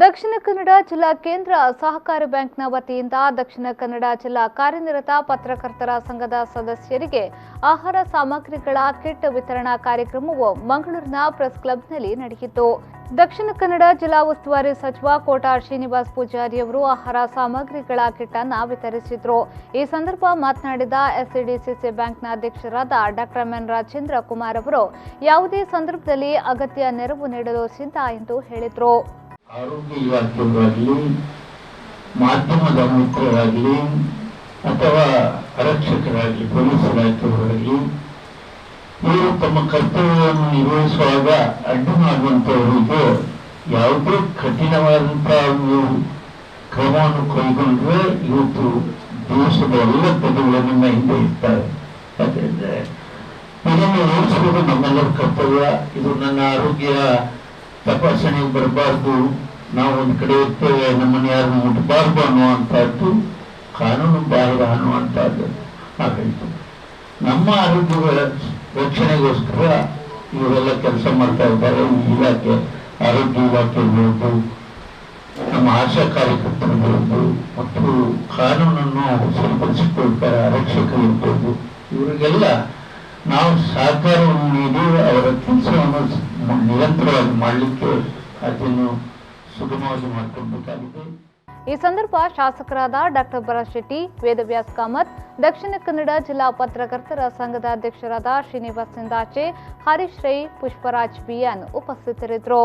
ದಕ್ಷಿಣ ಕನ್ನಡ ಜಿಲ್ಲಾ ಕೇಂದ್ರ ಸಹಕಾರಿ ಬ್ಯಾಂಕ್ನ ವತಿಯಿಂದ ದಕ್ಷಿಣ ಕನ್ನಡ ಜಿಲ್ಲಾ ಕಾರ್ಯನಿರತ ಪತ್ರಕರ್ತರ ಸಂಘದ ಸದಸ್ಯರಿಗೆ ಆಹಾರ ಸಾಮಗ್ರಿಗಳ ಕಿಟ್ ವಿತರಣಾ ಕಾರ್ಯಕ್ರಮವು ಮಂಗಳೂರಿನ ಪ್ರೆಸ್ ಕ್ಲಬ್ನಲ್ಲಿ ನಡೆಯಿತು. ದಕ್ಷಿಣ ಕನ್ನಡ ಜಿಲ್ಲಾ ಉಸ್ತುವಾರಿ ಸಚಿವ ಕೋಟ ಶ್ರೀನಿವಾಸ್ ಪೂಜಾರಿ ಅವರು ಆಹಾರ ಸಾಮಗ್ರಿಗಳ ಕಿಟ್ ಅನ್ನು ವಿತರಿಸಿದರು. ಈ ಸಂದರ್ಭ ಮಾತನಾಡಿದ ಎಸ್ಸಿಡಿಸಿಸಿ ಬ್ಯಾಂಕ್ನ ಅಧ್ಯಕ್ಷರಾದ ಡಾಕ್ಟರ್ ಎನ್ ರಾಜೇಂದ್ರ ಕುಮಾರ್ ಅವರು ಯಾವುದೇ ಸಂದರ್ಭದಲ್ಲಿ ಅಗತ್ಯ ನೆರವು ನೀಡಲು ಸಿದ್ಧ ಎಂದು ಹೇಳಿದರು. ಆರೋಗ್ಯ ಇಲಾಖೆಯವರಾಗಲಿ, ಮಾಧ್ಯಮದ ಮಿತ್ರರಾಗಲಿ ಅಥವಾ ಆರಕ್ಷಕರಾಗಲಿ, ಪೊಲೀಸ್ ಇಲಾಖೆಯವರಾಗಲಿ, ಇವರು ತಮ್ಮ ಕರ್ತವ್ಯವನ್ನು ನಿರ್ವಹಿಸುವಾಗ ಅಡ್ಡು ಮಾಡುವಂತವರಿಗೆ ಯಾವುದೇ ಕಠಿಣವಾದಂತಹ ಒಂದು ಕ್ರಮವನ್ನು ಕೈಗೊಂಡ್ರೆ ಇವತ್ತು ದೇಶದ ಎಲ್ಲ ಪ್ರಜೆಗಳಿಂದ ಹಿಂದೆ ಇರ್ತಾರೆ. ಯಾಕೆಂದ್ರೆ ಇದನ್ನು ಉಳಿಸುವುದು ನಮ್ಮೆಲ್ಲರ ಕರ್ತವ್ಯ. ಇದು ನನ್ನ ಆರೋಗ್ಯ ತಪಾಸಣೆಗೆ ಬರಬಾರ್ದು, ನಾವು ಒಂದು ಕಡೆ ಇರ್ತೇವೆ, ನಮ್ಮನ್ನು ಯಾರನ್ನು ಮುಟ್ಟಬಾರ್ದು ಅನ್ನುವಂಥದ್ದು ಕಾನೂನು ಬಾಹಿರ ಅನ್ನುವಂಥದ್ದು ಆಗಾಯಿತು. ನಮ್ಮ ಆರೋಗ್ಯದ ರಕ್ಷಣೆಗೋಸ್ಕರ ಇವರೆಲ್ಲ ಕೆಲಸ ಮಾಡ್ತಾ ಇದ್ದಾರೆ. ಈ ಇಲಾಖೆ, ಆರೋಗ್ಯ ಇಲಾಖೆ ಇರ್ಬೋದು, ನಮ್ಮ ಆಶಾ ಕಾರ್ಯಕರ್ತರಿರ್ಬೋದು ಮತ್ತು ಕಾನೂನನ್ನು ಸರಿಪಡಿಸಿಕೊಳ್ತಾರೆ ಆರಕ್ಷಕರು ಇರ್ಬೋದು, ಇವರಿಗೆಲ್ಲ ನಾವು ಸಹಕಾರವನ್ನು ನೀಡಿ ಅವರ ಕೆಲಸವನ್ನು ನಿರಂತರವಾಗಿ ಮಾಡಲಿಕ್ಕೆ ಅದನ್ನು ಸುಗಮವಾಗಿ ಮಾಡಿಕೊಳ್ಬೇಕಾಗಿದೆ. ಈ ಸಂದರ್ಭ ಶಾಸಕರಾದ ಡಾಕ್ಟರ್ ಭರತ್ ಶೆಟ್ಟಿ, ವೇದವ್ಯಾಸ್ ಕಾಮತ್, ದಕ್ಷಿಣ ಕನ್ನಡ ಜಿಲ್ಲಾ ಪತ್ರಕರ್ತರ ಸಂಘದ ಅಧ್ಯಕ್ಷರಾದ ಶ್ರೀನಿವಾಸ್ ಸಿಂದಾಚೆ, ಹರೀಶ್ ರೈ, ಪುಷ್ಪರಾಜ್ ಬಿಎನ್ ಉಪಸ್ಥಿತರಿದ್ದರು.